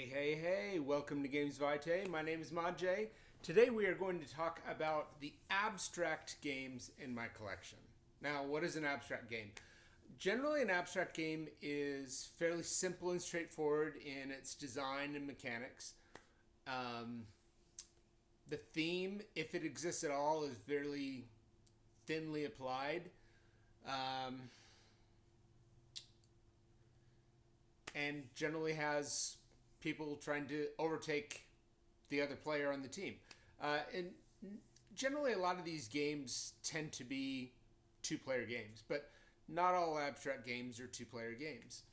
Hey, welcome to Games Vitae. My name is Majay. Today we are going to talk about the abstract games in my collection. Now, what is an abstract game? Generally, an abstract game is fairly simple and straightforward in its design and mechanics. The theme, if it exists at all, is very thinly applied. And generally has people trying to overtake the other player on the team. And generally, a lot of these games tend to be two-player games, but not all abstract games are two-player games.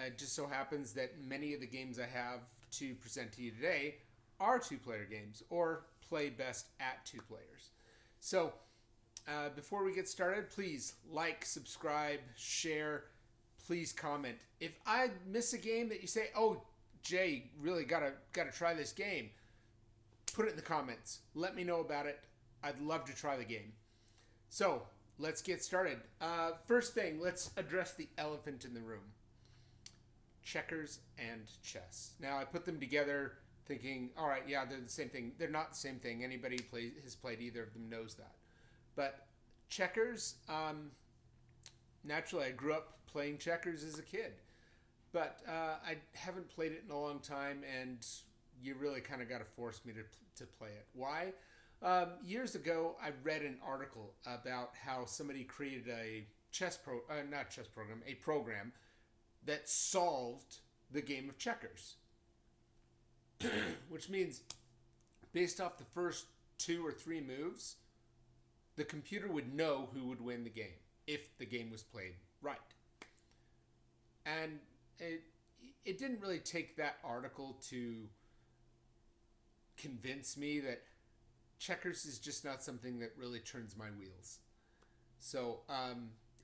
It just so happens that many of the games I have to present to you today are two-player games, or play best at two players. So, before we get started, please like, subscribe, share. Please comment. If I miss a game that you say, "Oh, Jay, really gotta try this game," put it in the comments. Let me know about it. I'd love to try the game. So let's get started. First thing, let's address the elephant in the room: checkers and chess. Now I put them together thinking, all right, yeah, they're the same thing. They're not the same thing. Anybody who has played either of them knows that. But checkers. Naturally, I grew up playing checkers as a kid, but I haven't played it in a long time, and you really kind of got to force me to play it. Why? Years ago, I read an article about how somebody created a a program that solved the game of checkers, which means based off the first 2 or 3 moves, the computer would know who would win the game if the game was played right. And it didn't really take that article to convince me that checkers is just not something that really turns my wheels. So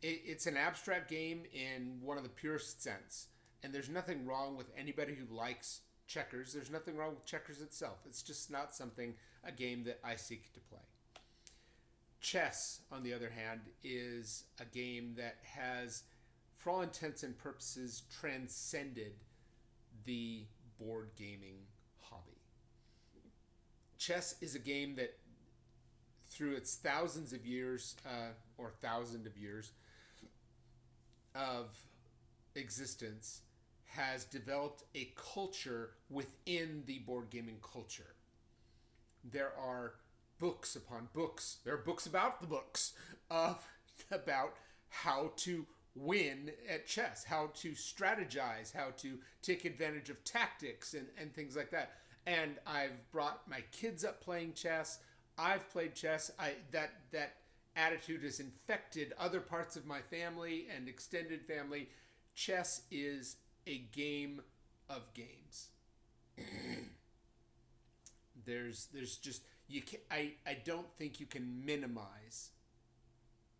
it's an abstract game in one of the purest sense. And there's nothing wrong with anybody who likes checkers. There's nothing wrong with checkers itself. It's just not a game that I seek to play. Chess, on the other hand, is a game that has, for all intents and purposes, transcended the board gaming hobby. Chess is a game that, through its thousands of years, or thousand of years of existence, has developed a culture within the board gaming culture. There are books upon books. There are books about the books about how to win at chess, how to strategize, how to take advantage of tactics and things like that. And I've brought my kids up playing chess. I've played chess. That attitude has infected other parts of my family and extended family. Chess is a game of games. There's just I don't think you can minimize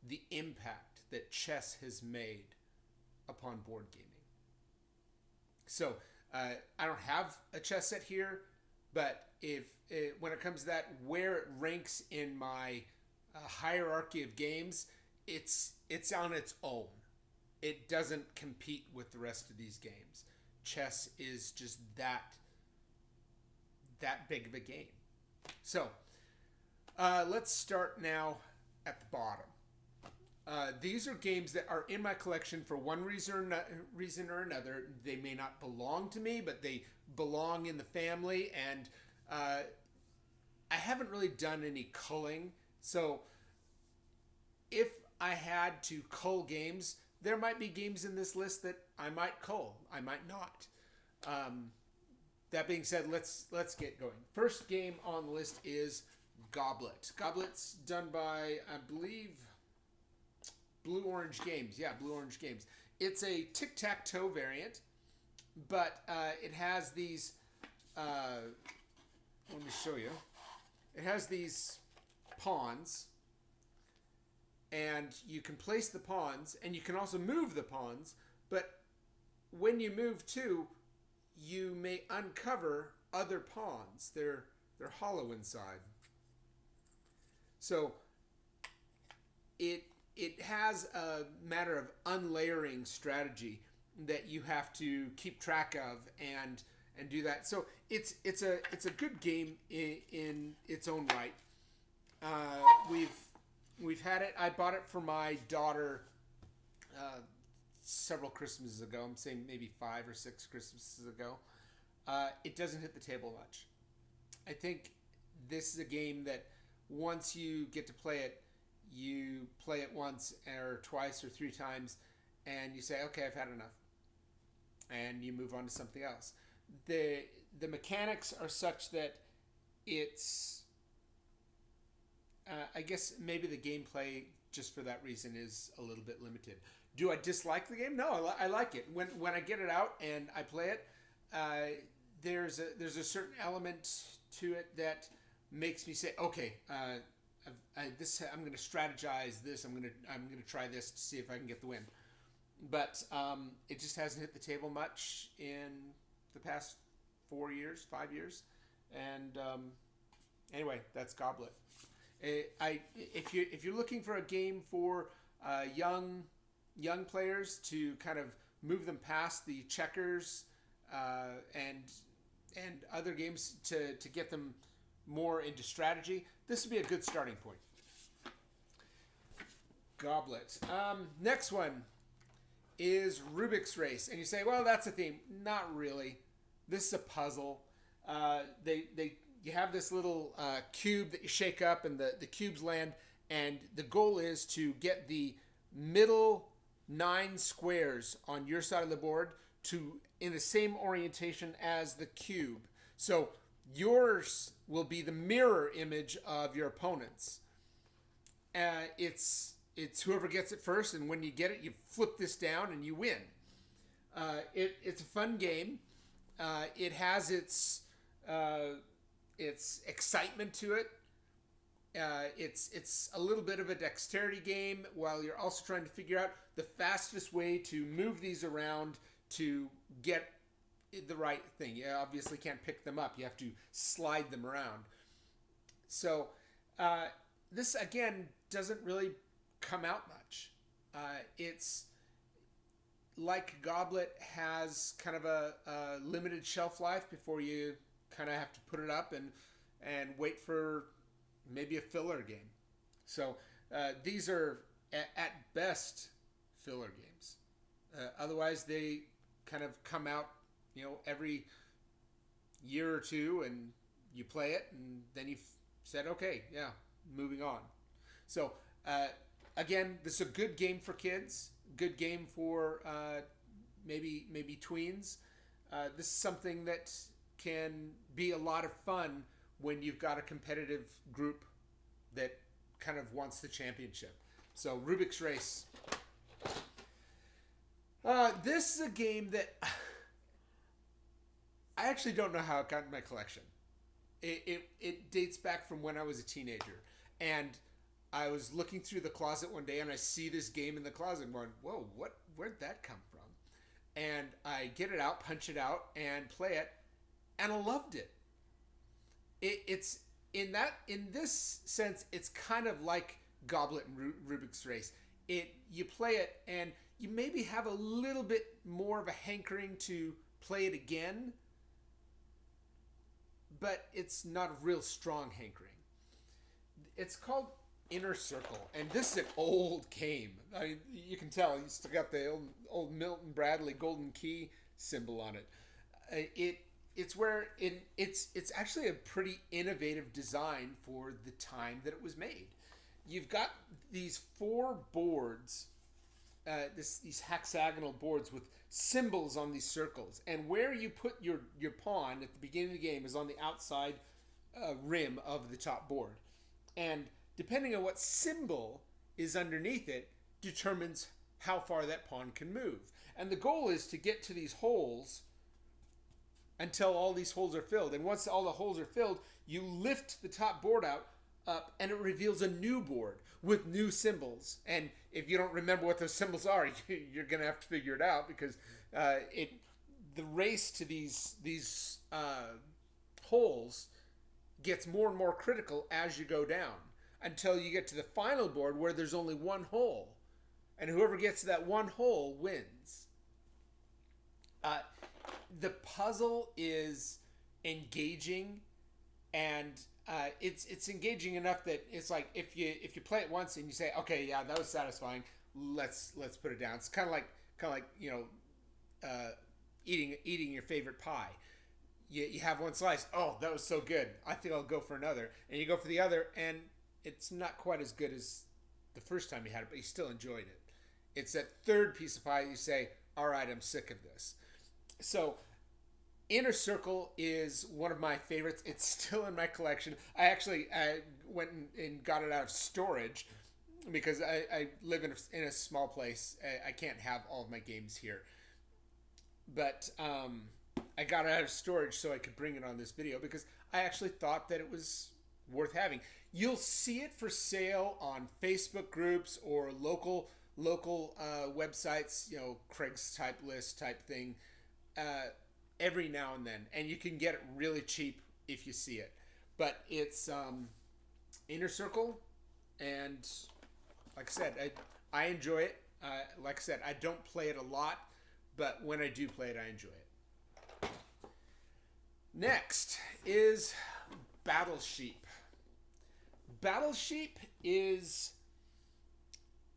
the impact that chess has made upon board gaming. So I don't have a chess set here, but when it comes to that, where it ranks in my hierarchy of games, it's on its own. It doesn't compete with the rest of these games. Chess is just that big of a game. So, let's start now at the bottom. These are games that are in my collection for one reason or another. They may not belong to me, but they belong in the family, and I haven't really done any culling. So, if I had to cull games, there might be games in this list that I might cull. I might not. That being said, let's get going. First game on the list is Gobblet. Gobblet's done by, I believe, Blue Orange Games. Yeah, Blue Orange Games. It's a Tac Toe variant, but it has these. Let me show you. It has these pawns, and you can place the pawns, and you can also move the pawns. But when you move two, you may uncover other pawns. They're hollow inside. So it has a matter of unlayering strategy that you have to keep track of, and and do that. So it's a good game in its own right. We've had it. I bought it for my daughter several Christmases ago. I'm saying maybe 5 or 6 Christmases ago. It doesn't hit the table much. I think this is a game that once you get to play it, you play it once or twice or 3 times, and you say, okay, I've had enough, and you move on to something else. The mechanics are such that it's I guess maybe the gameplay just for that reason is a little bit limited. Do I dislike the game? No, I like it. When I get it out and I play it, there's a certain element to it that makes me say, okay, I'm going to strategize this. I'm going to try this to see if I can get the win. But it just hasn't hit the table much in the past 5 years. And anyway, that's Gobblet. If you're looking for a game for young players to kind of move them past the checkers and other games to get them more into strategy, this would be a good starting point. Gobblet. Next one is Rubik's Race, and you say, well, that's a theme. Not really. This is a puzzle. You have this little cube that you shake up, and the cubes land, and the goal is to get the middle 9 squares on your side of the board to in the same orientation as the cube. So yours will be the mirror image of your opponent's. It's whoever gets it first, and when you get it, you flip this down and you win. It's a fun game. It has its excitement to it. It's a little bit of a dexterity game while you're also trying to figure out the fastest way to move these around to get the right thing. You obviously can't pick them up. You have to slide them around. So this, again, doesn't really come out much. It's like Gobblet has kind of a limited shelf life before you kind of have to put it up and wait for maybe a filler game. So these are at best filler games. Otherwise, they kind of come out, every year or two, and you play it, and then you've said, okay, yeah, moving on. So again, this is a good game for kids. Good game for maybe tweens. This is something that can be a lot of fun when you've got a competitive group that kind of wants the championship. So Rubik's Race. This is a game that I actually don't know how it got in my collection. It dates back from when I was a teenager, and I was looking through the closet one day and I see this game in the closet and going, whoa, where'd that come from? And I get it out, punch it out, and play it, and I loved it. It's in this sense, it's kind of like Gobblet and Rubik's Race. You play it and you maybe have a little bit more of a hankering to play it again, but it's not a real strong hankering. It's called Inner Circle, and this is an old game. I mean, you can tell it's still got the old Milton Bradley golden key symbol on it. It's actually a pretty innovative design for the time that it was made. You've got these 4 boards, these hexagonal boards with symbols on these circles, and where you put your pawn at the beginning of the game is on the outside rim of the top board, and depending on what symbol is underneath it determines how far that pawn can move. And the goal is to get to these holes until all these holes are filled. And once all the holes are filled, you lift the top board up, and it reveals a new board with new symbols. And if you don't remember what those symbols are, you're going to have to figure it out, because the race to these holes gets more and more critical as you go down, until you get to the final board where there's only one hole, and whoever gets to that one hole wins. the puzzle is engaging, and it's engaging enough that it's like if you play it once and you say, okay, yeah, that was satisfying, let's put it down. It's kind of like eating your favorite pie. You have one slice, oh, that was so good, I think I'll go for another, and you go for the other, and it's not quite as good as the first time you had it, but you still enjoyed it. It's that third piece of pie you say, all right, I'm sick of this. So Inner Circle is one of my favorites. It's still in my collection. I actually went and got it out of storage because I live in a small place. I can't have all of my games here. But I got it out of storage so I could bring it on this video because I actually thought that it was worth having. You'll see it for sale on Facebook groups or local websites, Craig's type list type thing, every now and then, and you can get it really cheap if you see it. But it's Inner Circle, and like I said, I enjoy it. Like I said, I don't play it a lot, but when I do play it, I enjoy it. Next is Battle Sheep. Battle Sheep is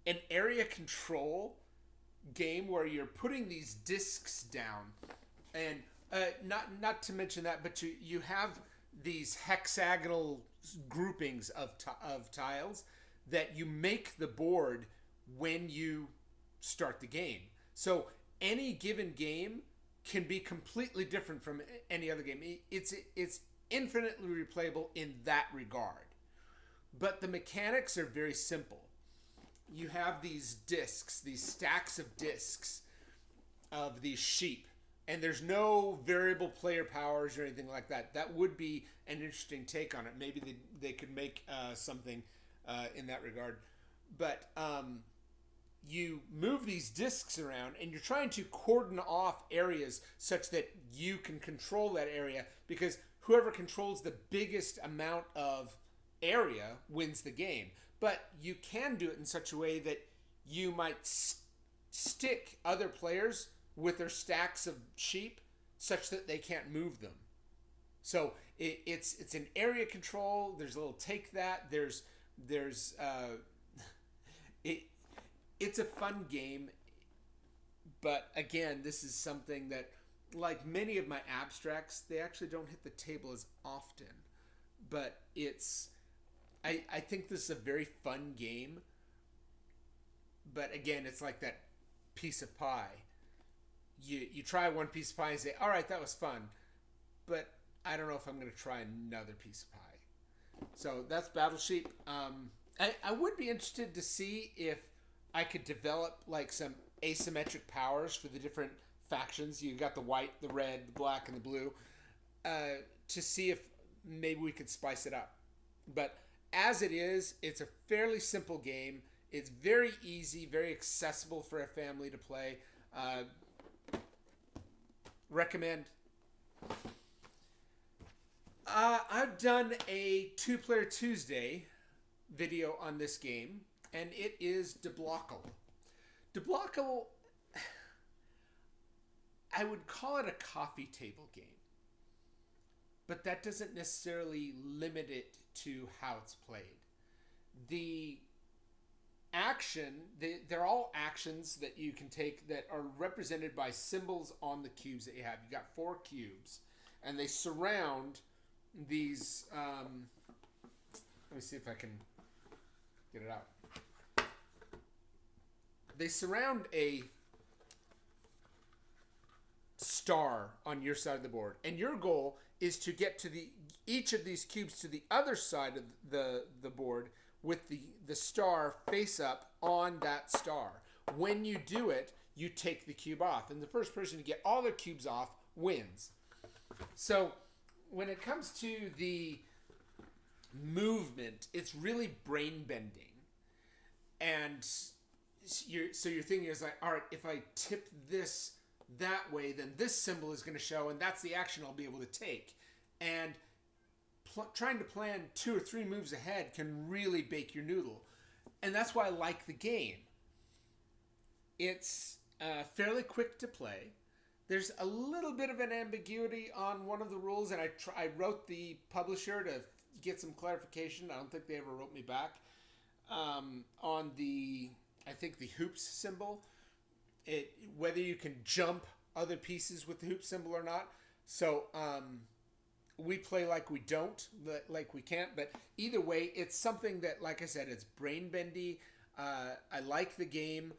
an area control game where you're putting these discs down, and not to mention that, but you have these hexagonal groupings of tiles that you make the board when you start the game. So any given game can be completely different from any other game. It's infinitely replayable in that regard. But the mechanics are very simple. You have these discs, these stacks of discs of these sheep, and there's no variable player powers or anything like that. That would be an interesting take on it. Maybe they could make something in that regard. But you move these discs around, and you're trying to cordon off areas such that you can control that area, because whoever controls the biggest amount of area wins the game. But you can do it in such a way that you might stick other players with their stacks of sheep such that they can't move them. So it's an area control. There's a little take that. It's a fun game. But again, this is something that, like many of my abstracts, they actually don't hit the table as often. But I think this is a very fun game. But again, it's like that piece of pie. You try one piece of pie and say, all right, that was fun, but I don't know if I'm going to try another piece of pie. So that's Battle Sheep. I would be interested to see if I could develop like some asymmetric powers for the different factions. You got the white, the red, the black, and the blue, to see if maybe we could spice it up. But as it is, it's a fairly simple game. It's very easy, very accessible for a family to play. Recommend. I've done a 2-Player Tuesday video on this game, and it is Deblockle. Deblockle, I would call it a coffee table game, but that doesn't necessarily limit it to how it's played. The action, they're all actions that you can take that are represented by symbols on the cubes that you have. You got 4 cubes, and they surround these. Let me see if I can get it out. They surround a star on your side of the board, and your goal is to get to each of these cubes to the other side of the board with the star face up on that star. When you do it, you take the cube off, and the first person to get all their cubes off wins. So when it comes to the movement, it's really brain bending, and you're thinking is like, all right, if I tip this that way, then this symbol is going to show, and that's the action I'll be able to take. And trying to plan 2 or 3 moves ahead can really bake your noodle. And that's why I like the game. It's fairly quick to play. there's a little bit of an ambiguity on one of the rules, and I wrote the publisher to get some clarification. I don't think they ever wrote me back on the, I think, the hoops symbol. Whether you can jump other pieces with the hoop symbol or not. So we play like we don't, like we can't. But either way, it's something that, like I said, it's brain bendy. I like the game.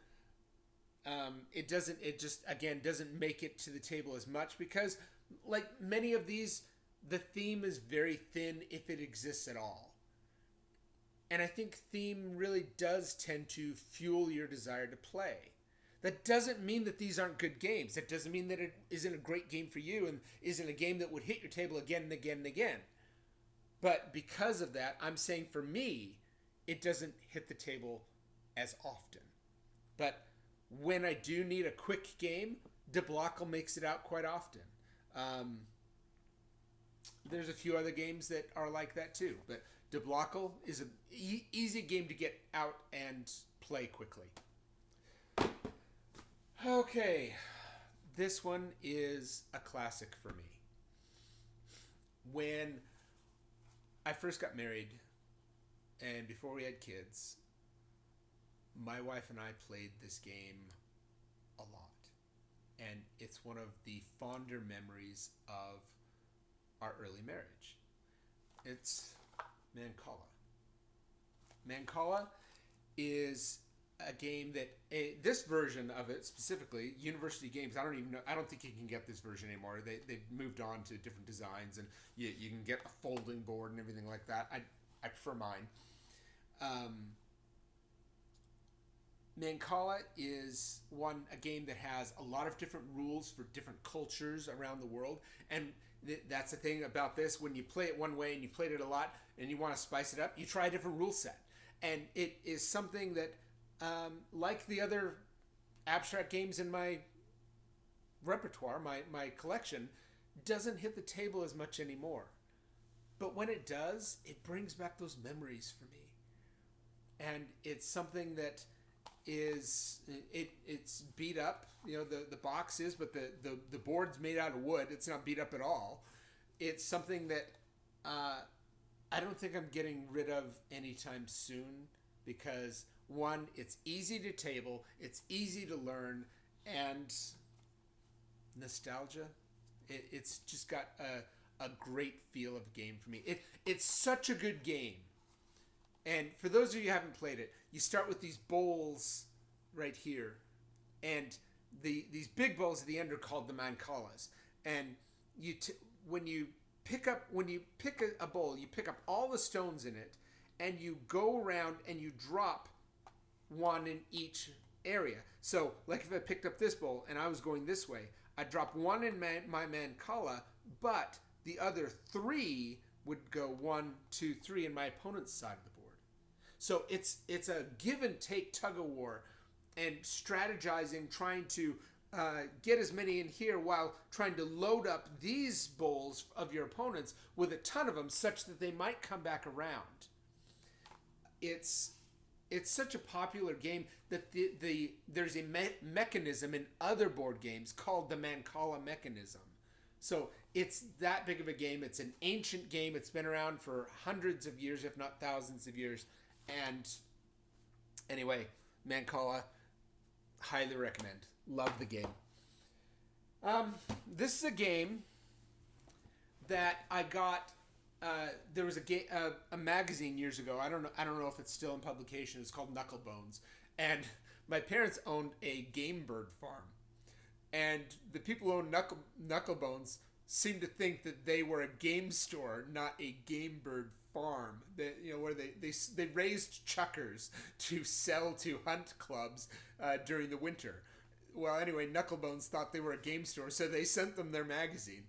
It just again doesn't make it to the table as much because, like many of these, the theme is very thin if it exists at all. And I think theme really does tend to fuel your desire to play. That doesn't mean that these aren't good games. That doesn't mean that it isn't a great game for you and isn't a game that would hit your table again and again and again. But because of that, I'm saying for me, it doesn't hit the table as often. But when I do need a quick game, Deblockle makes it out quite often. There's a few other games that are like that too. But Deblockle is an easy game to get out and play quickly. Okay, this one is a classic for me. When I first got married and before we had kids, my wife and I played this game a lot. And it's one of the fonder memories of our early marriage. It's Mancala. Mancala is a game that this version of it specifically, University Games. I don't even know. I don't think you can get this version anymore. They've moved on to different designs, and you can get a folding board and everything like that. I prefer mine. Mancala is a game that has a lot of different rules for different cultures around the world, and that's the thing about this. When you play it one way and you've played it a lot, and you want to spice it up, you try a different rule set, and it is something that. Like the other abstract games in my repertoire, my collection, doesn't hit the table as much anymore. But when it does, it brings back those memories for me. And it's something that is, it's beat up. You know, the box is, but the board's made out of wood. It's not beat up at all. It's something that I don't think I'm getting rid of anytime soon because... One, it's easy to table, it's easy to learn, and nostalgia. It's just got a great feel of game for me. It's such a good game. And for those of you who haven't played it, you start with these bowls right here. And these big bowls at the end are called the Mancalas. And when you pick a bowl, you pick up all the stones in it, and you go around and you drop one in each area. So, like if I picked up this bowl and I was going this way, I'd drop one in my Mancala, but the other three would go 1, 2, 3 in my opponent's side of the board. So it's a give and take tug of war and strategizing, trying to get as many in here while trying to load up these bowls of your opponents with a ton of them such that they might come back around. It's such a popular game that there's a mechanism in other board games called the Mancala mechanism. So it's that big of a game. It's an ancient game. It's been around for hundreds of years, if not thousands of years. And anyway, Mancala, highly recommend. Love the game. This is a game that I got... there was a magazine years ago. I don't know if it's still in publication. It's called Knucklebones, and my parents owned a game bird farm, and the people who owned Knucklebones seemed to think that they were a game store, not a game bird farm. That where they raised chuckers to sell to hunt clubs during the winter. Well, anyway, Knucklebones thought they were a game store, so they sent them their magazine.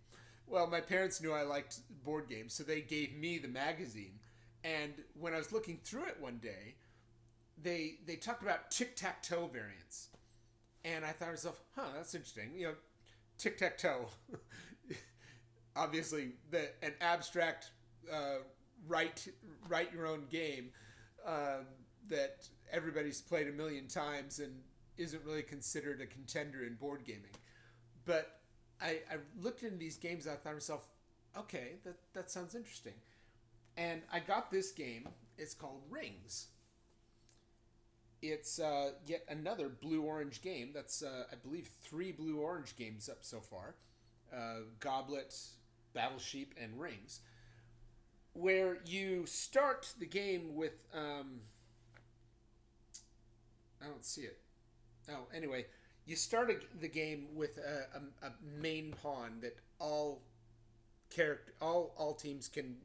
Well, my parents knew I liked board games, so they gave me the magazine. And when I was looking through it one day, they talked about Tac Toe variants. And I thought to myself, that's interesting. Tic Tac Toe. Obviously, an abstract, write your own game that everybody's played a million times and isn't really considered a contender in board gaming. But I looked into these games. And I thought to myself, okay, that sounds interesting. And I got this game. It's called Ringgz. It's yet another blue-orange game. That's, I believe, 3 blue-orange games up so far. Gobblet, Battle Sheep, and Ringgz. Where you start the game with... I don't see it. Oh, anyway, you start the game with a main pawn that all teams can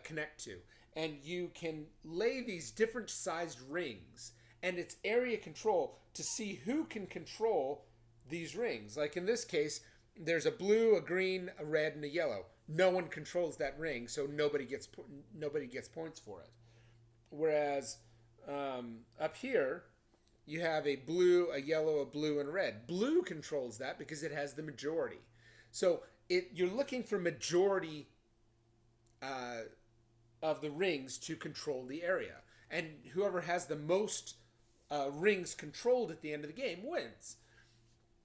connect to, and you can lay these different sized rings, and it's area control to see who can control these rings. Like in this case, there's a blue, a green, a red, and a yellow. No one controls that ring, so nobody gets points for it. Whereas up here, you have a blue, a yellow, a blue, and a red. Blue controls that because it has the majority. So you're looking for majority of the rings to control the area. And whoever has the most rings controlled at the end of the game wins.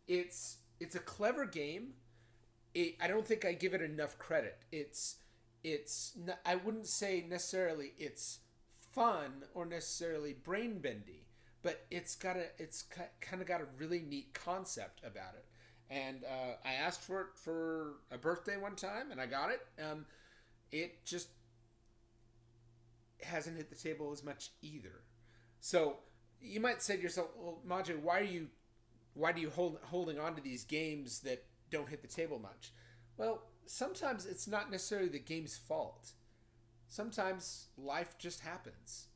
It's a clever game. I don't think I give it enough credit. I wouldn't say necessarily it's fun or necessarily brain bendy, but it's kind of got a really neat concept about it. And I asked for it for a birthday one time, and I got it. It just hasn't hit the table as much either. So you might say to yourself, well, Maju, why do you holding on to these games that don't hit the table much? Well, sometimes it's not necessarily the game's fault. Sometimes life just happens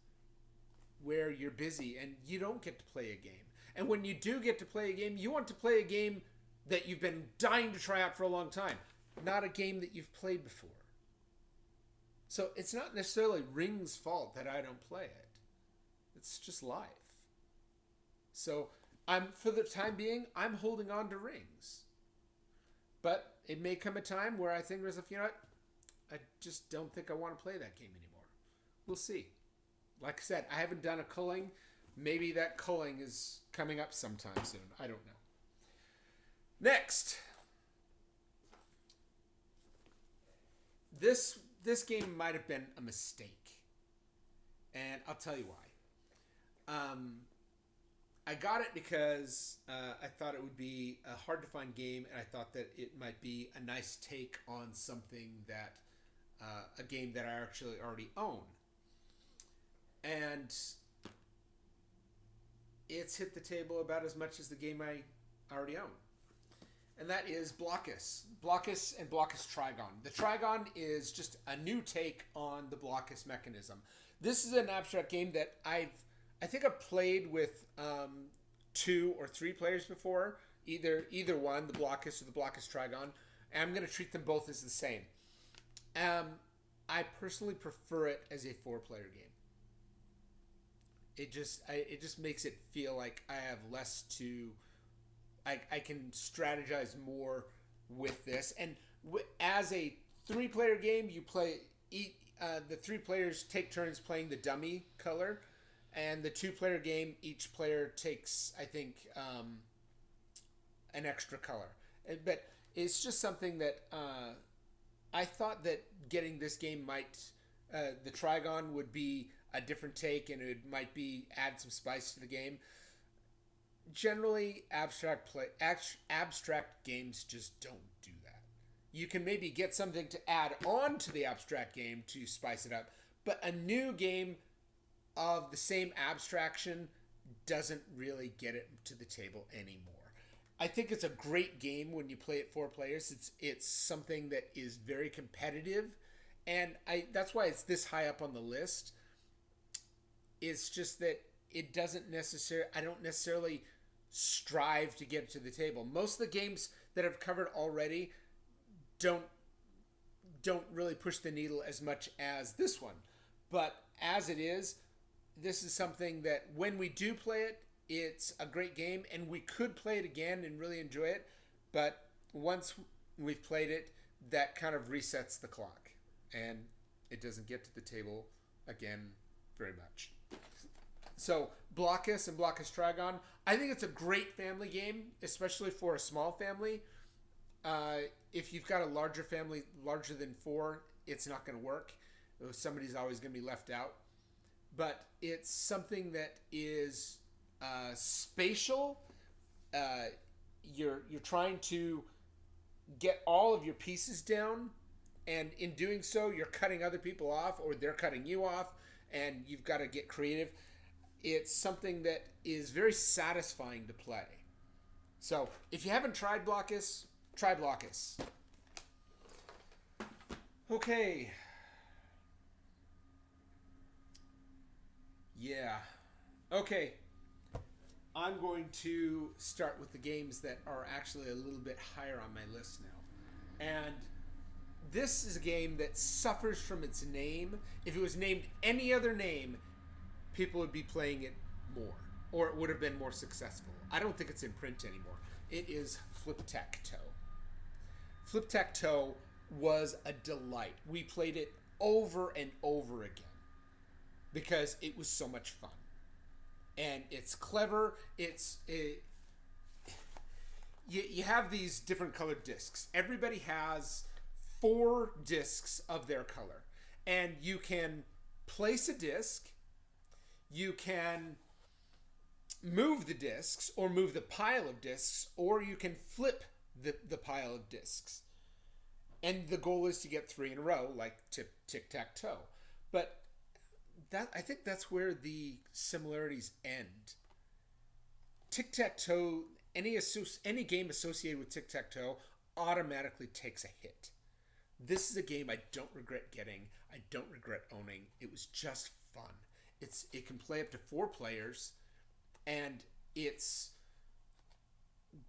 where you're busy and you don't get to play a game. And when you do get to play a game, you want to play a game that you've been dying to try out for a long time, not a game that you've played before. So it's not necessarily Ringg's fault that I don't play it. It's just life. So for the time being, I'm holding on to Ringgz. But it may come a time where I think to myself, you know what? I just don't think I want to play that game anymore. We'll see. Like I said, I haven't done a culling. Maybe that culling is coming up sometime soon. I don't know. Next. This game might have been a mistake. And I'll tell you why. I got it because I thought it would be a hard-to-find game, and I thought that it might be a nice take on something that a game that I actually already own. And it's hit the table about as much as the game I already own. And that is Blokus. Blokus and Blokus Trigon. The Trigon is just a new take on the Blokus mechanism. This is an abstract game that I think I've played with 2 or 3 players before. Either one, the Blokus or the Blokus Trigon. And I'm going to treat them both as the same. I personally prefer it as a 4-player game. It just makes it feel like I have less to... I can strategize more with this. And as a 3-player game, you play... the 3 players take turns playing the dummy color. And the 2-player game, each player takes, I think, an extra color. But it's just something that I thought that getting this game might... the Trigon would be a different take, and it might be add some spice to the game. Generally, abstract games just don't do that. You can maybe get something to add on to the abstract game to spice it up, but a new game of the same abstraction doesn't really get it to the table anymore. I think it's a great game when you play it 4 players. It's something that is very competitive, and that's why it's this high up on the list. It's just that it doesn't necessarily... I don't necessarily strive to get to the table. Most of the games that I've covered already don't really push the needle as much as this one. But as it is, this is something that when we do play it, it's a great game, and we could play it again and really enjoy it. But once we've played it, that kind of resets the clock, and it doesn't get to the table again very much. So, Blokus and Blokus Trigon, I think it's a great family game, especially for a small family. If you've got a larger family, larger than 4, it's not going to work. Somebody's always going to be left out. But it's something that is spatial. You're trying to get all of your pieces down, and in doing so, you're cutting other people off, or they're cutting you off, and you've got to get creative. It's something that is very satisfying to play. So, if you haven't tried Blokus, try Blokus. Okay. Yeah. Okay. I'm going to start with the games that are actually a little bit higher on my list now. And this is a game that suffers from its name. If it was named any other name, people would be playing it more, or it would have been more successful. I don't think it's in print anymore. It is Tac Toe. Tac Toe was a delight. We played it over and over again because it was so much fun. And it's clever. You have these different colored discs. Everybody has 4 discs of their color. And you can place a disc. You can move the discs or move the pile of discs, or you can flip the pile of discs. And the goal is to get 3 in a row, like Tic Tac Toe. But I think that's where the similarities end. Tic Tac Toe, any game associated with Tic Tac Toe automatically takes a hit. This is a game I don't regret getting. I don't regret owning. It was just fun. It can play up to 4 players, and it's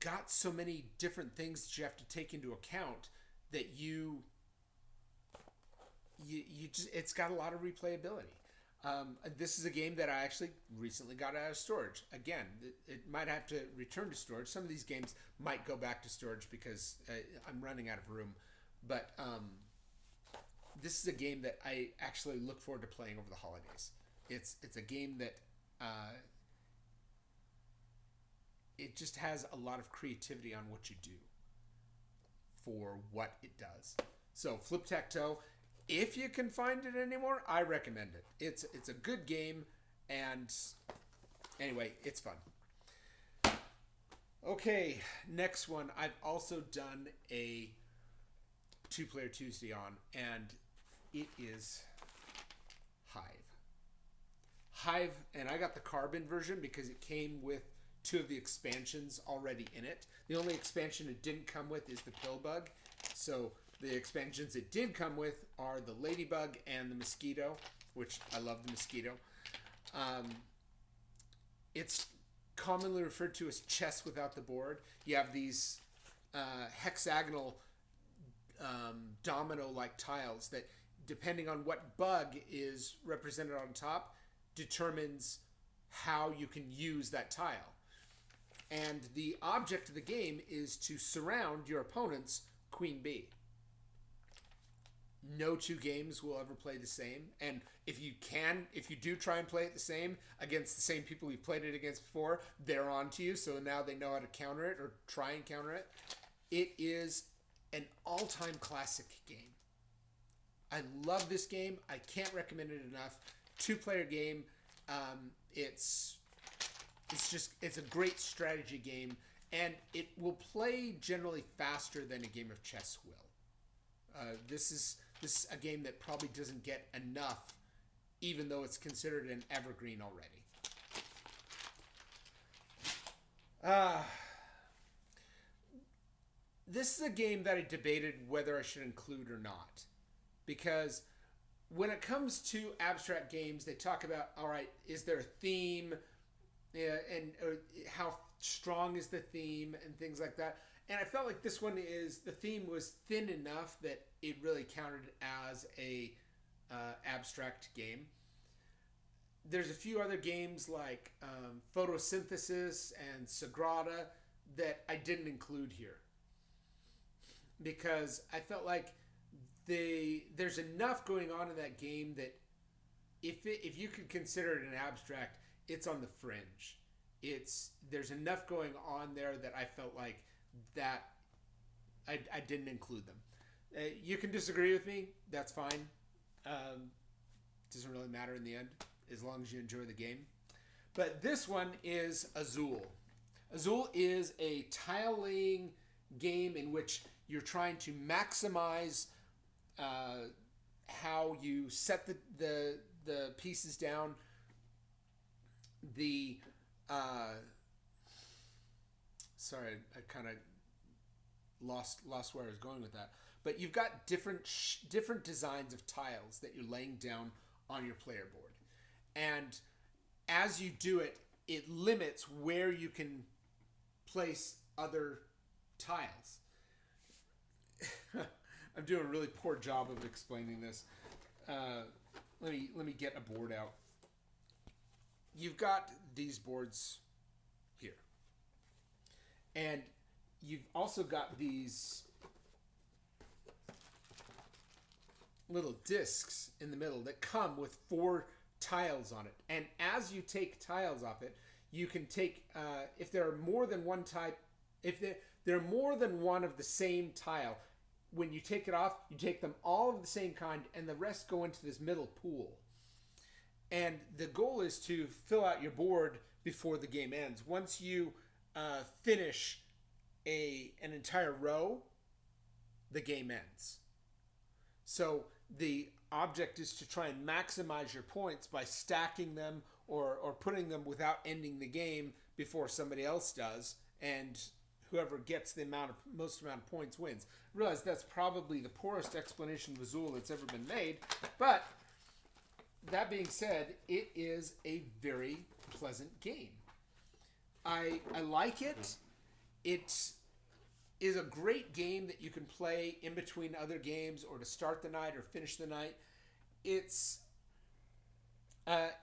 got so many different things that you have to take into account that you just, it's got a lot of replayability. This is a game that I actually recently got out of storage. Again, it might have to return to storage. Some of these games might go back to storage because I'm running out of room. But this is a game that I actually look forward to playing over the holidays. It's a game that it just has a lot of creativity on what you do for what it does. So Tac Toe, if you can find it anymore, I recommend it. It's a good game, and anyway, it's fun. Okay, next one. I've also done a 2-player Tuesday on, and it is Hive. Hive, and I got the Carbon version because it came with 2 of the expansions already in it. The only expansion it didn't come with is the Pillbug. So the expansions it did come with are the Ladybug and the Mosquito, which I love the Mosquito. It's commonly referred to as chess without the board. You have these hexagonal domino-like tiles that, depending on what bug is represented on top, determines how you can use that tile. And the object of the game is to surround your opponent's Queen Bee. No 2 games will ever play the same. And if you do try and play it the same against the same people you've played it against before, they're on to you. So now they know how to counter it or try and counter it. It is an all-time classic game. I love this game. I can't recommend it enough. 2-player game. It's a great strategy game, and it will play generally faster than a game of chess will. This is a game that probably doesn't get enough, even though it's considered an evergreen already. This is a game that I debated whether I should include or not, because when it comes to abstract games, they talk about, all right, is there a theme? And how strong is the theme and things like that. And I felt like the theme was thin enough that it really counted as a abstract game. There's a few other games like Photosynthesis and Sagrada that I didn't include here because I felt like there's enough going on in that game that if you could consider it an abstract, it's on the fringe. There's enough going on there that I felt like that I didn't include them. You can disagree with me. That's fine. Doesn't really matter in the end, as long as you enjoy the game. But this one is Azul. Azul is a tile-laying game in which you're trying to maximize how you set the pieces down. Sorry, I kind of lost where I was going with that. But you've got different designs of tiles that you're laying down on your player board. And as you do it, it limits where you can place other tiles. I'm doing a really poor job of explaining this. Let me get a board out. You've got these boards here. And you've also got these little discs in the middle that come with 4 tiles on it. And as you take tiles off it, you can take, if there are more than one type, if there are more than one of the same tile, when you take it off, you take them all of the same kind, and the rest go into this middle pool. And the goal is to fill out your board before the game ends. Once you finish an entire row, the game ends. So the object is to try and maximize your points by stacking them or putting them without ending the game before somebody else does, and whoever gets the most amount of points wins. I realize that's probably the poorest explanation of Azul that's ever been made, but that being said, it is a very pleasant game. I like it. It is a great game that you can play in between other games or to start the night or finish the night. It's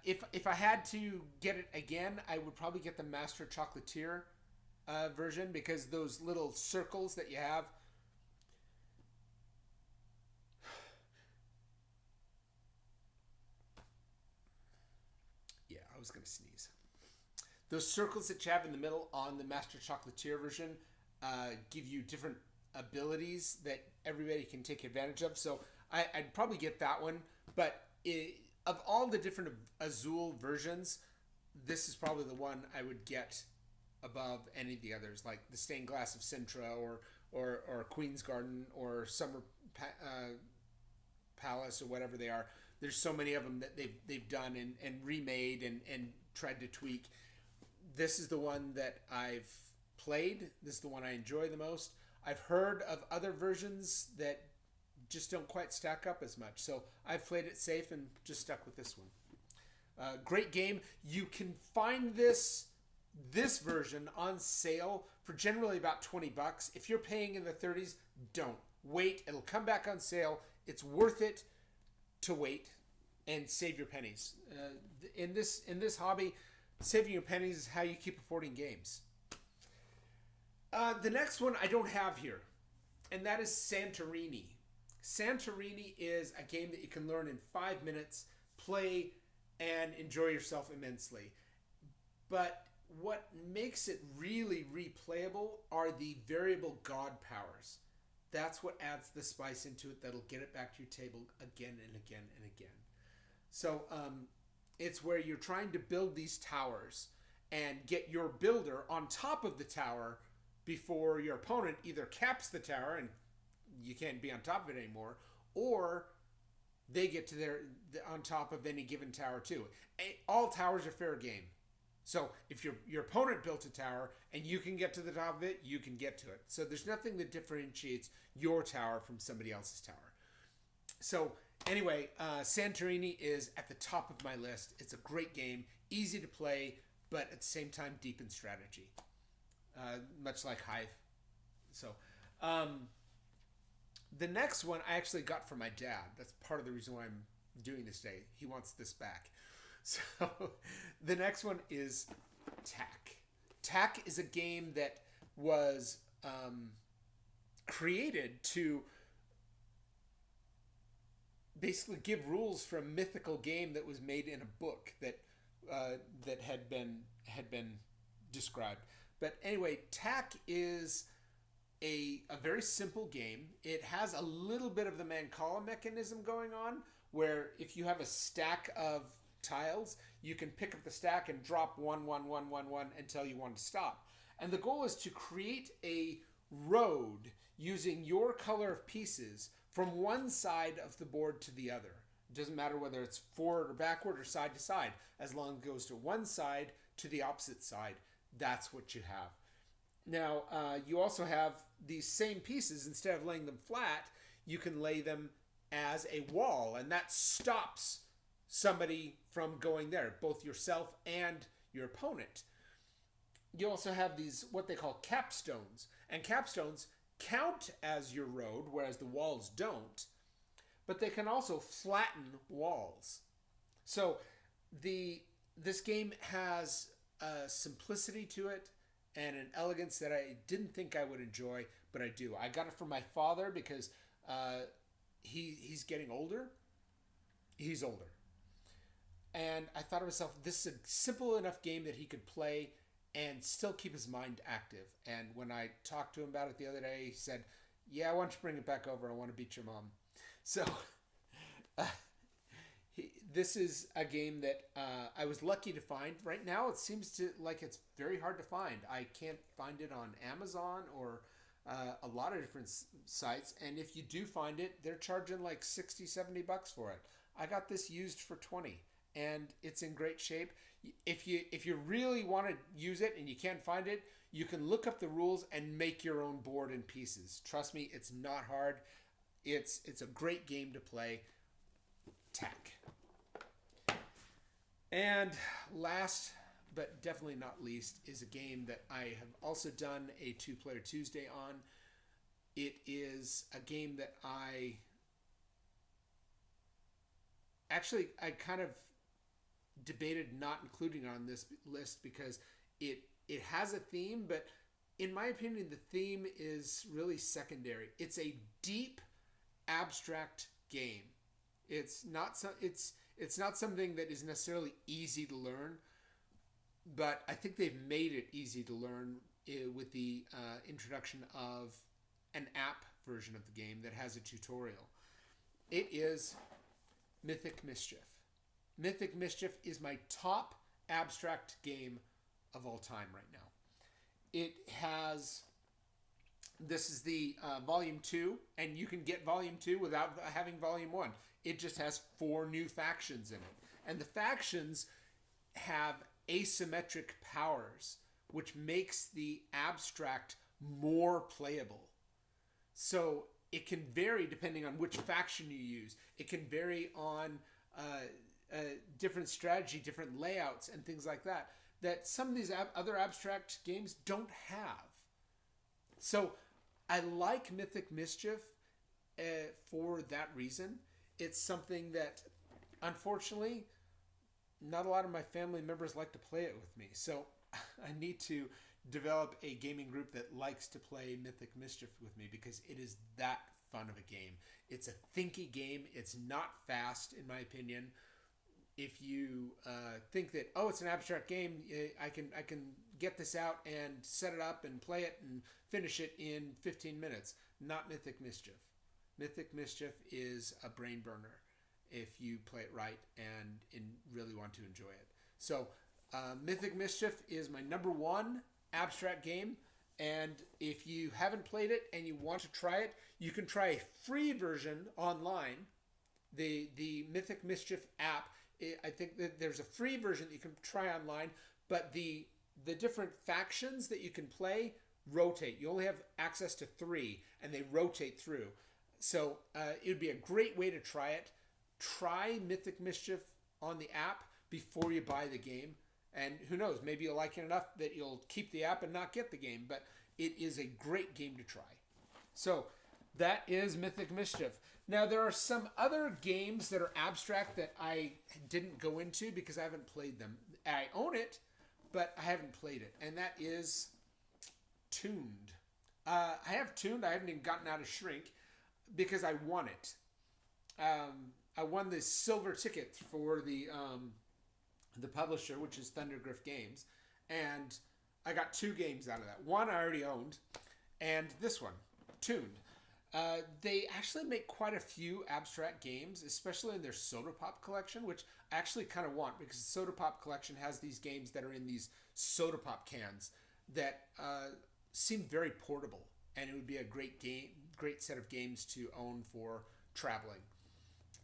if I had to get it again, I would probably get the Master Chocolatier version, because those little circles that you have. Yeah, I was going to sneeze. Those circles that you have in the middle on the Master Chocolatier version give you different abilities that everybody can take advantage of. So I'd probably get that one. But of all the different Azul versions, this is probably the one I would get above any of the others, like the Stained Glass of Sintra or Queen's Garden or Summer Palace or whatever they are. There's so many of them that they've done and remade and tried to tweak. This is the one that I've played. This is the one I enjoy the most. I've heard of other versions that just don't quite stack up as much. So I've played it safe and just stuck with this one. Great game. You can find this version on sale for generally about $20. If you're paying in the 30s, don't. Wait. It'll come back on sale. It's worth it to wait and save your pennies. In this hobby, saving your pennies is how you keep affording games. The next one I don't have here, and that is Santorini. Santorini is a game that you can learn in 5 minutes, play, and enjoy yourself immensely. But what makes it really replayable are the variable god powers. That's what adds the spice into it that'll get it back to your table again and again and again. So it's where you're trying to build these towers and get your builder on top of the tower before your opponent either caps the tower and you can't be on top of it anymore, or they get to on top of any given tower too. All towers are fair game. So if your opponent built a tower and you can get to the top of it, you can get to it. So there's nothing that differentiates your tower from somebody else's tower. So anyway, Santorini is at the top of my list. It's a great game, easy to play, but at the same time deep in strategy, much like Hive. So the next one I actually got from my dad. That's part of the reason why I'm doing this today. He wants this back. So the next one is Tac. Tac is a game that was created to basically give rules for a mythical game that was made in a book that had been described. But anyway, Tac is a very simple game. It has a little bit of the Mancala mechanism going on, where if you have a stack of tiles, you can pick up the stack and drop one until you want to stop. And the goal is to create a road using your color of pieces from one side of the board to the other. It doesn't matter whether it's forward or backward or side to side. As long as it goes to one side to the opposite side, that's what you have. Now, you also have these same pieces. Instead of laying them flat, you can lay them as a wall, and that stops somebody from going there, both yourself and your opponent. You also have these, what they call capstones, and capstones count as your road, whereas the walls don't, but they can also flatten walls. So this game has a simplicity to it and an elegance that I didn't think I would enjoy, but I do. I got it from my father because he's getting older. He's older. And I thought to myself, this is a simple enough game that he could play and still keep his mind active. And when I talked to him about it the other day, he said, yeah, why don't you bring it back over? I want to beat your mom. So this is a game that I was lucky to find. Right now, it seems to like it's very hard to find. I can't find it on Amazon or a lot of different sites. And if you do find it, they're charging like $60-$70 for it. I got this used for $20, and it's in great shape. If you really want to use it and you can't find it, you can look up the rules and make your own board and pieces. Trust me, it's not hard. It's a great game to play. Tac. And last, but definitely not least, is a game that I have also done a 2-Player Tuesday on. It is a game that I kind of debated not including on this list because it has a theme, but in my opinion, the theme is really secondary. It's a deep, abstract game. It's not something that is necessarily easy to learn, but I think they've made it easy to learn with the introduction of an app version of the game that has a tutorial. It is Mythic Mischief. Mythic Mischief is my top abstract game of all time right now. This is the Volume 2, and you can get Volume 2 without having Volume 1. It just has 4 new factions in it. And the factions have asymmetric powers, which makes the abstract more playable. So it can vary depending on which faction you use. It can vary on different strategy, different layouts, and things like that some of these other abstract games don't have. So I like Mythic Mischief for that reason. It's something that, unfortunately, not a lot of my family members like to play it with me. So I need to develop a gaming group that likes to play Mythic Mischief with me because it is that fun of a game. It's a thinky game. It's not fast, in my opinion. If you think that, it's an abstract game, I can get this out and set it up and play it and finish it in 15 minutes. Not Mythic Mischief. Mythic Mischief is a brain burner if you play it right and really want to enjoy it. So Mythic Mischief is my number 1 abstract game. And if you haven't played it and you want to try it, you can try a free version online. The Mythic Mischief app, I think that there's a free version that you can try online, but the different factions that you can play rotate. You only have access to 3, and they rotate through. So it would be a great way to try it. Try Mythic Mischief on the app before you buy the game. And who knows, maybe you'll like it enough that you'll keep the app and not get the game. But it is a great game to try. So that is Mythic Mischief. Now, there are some other games that are abstract that I didn't go into because I haven't played them. I own it, but I haven't played it. And that is Tuned. I have Tuned. I haven't even gotten out of Shrink because I won it. I won the silver ticket for the publisher, which is Thundergriff Games. And I got 2 games out of that. One I already owned. and this one, Tuned. They actually make quite a few abstract games, especially in their Soda Pop collection, which I actually kind of want because the Soda Pop collection has these games that are in these Soda Pop cans that seem very portable, and it would be a great set of games to own for traveling.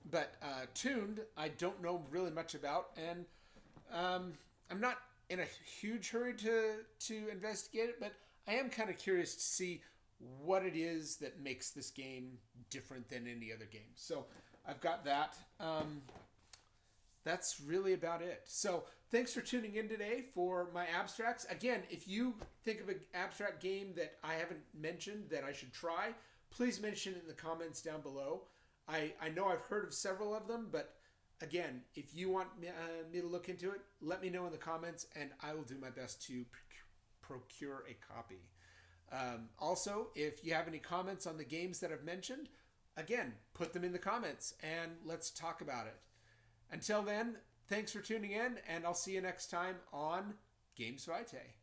But Tuned, I don't know really much about, and I'm not in a huge hurry to investigate it, but I am kind of curious to see what it is that makes this game different than any other game. So I've got that. That's really about it. So thanks for tuning in today for my abstracts. Again, if you think of an abstract game that I haven't mentioned that I should try, please mention it in the comments down below. I know I've heard of several of them, but again, if you want me to look into it, let me know in the comments, and I will do my best to procure a copy. Also, if you have any comments on the games that I've mentioned, again, put them in the comments and let's talk about it. Until then, thanks for tuning in, and I'll see you next time on Games Vitae.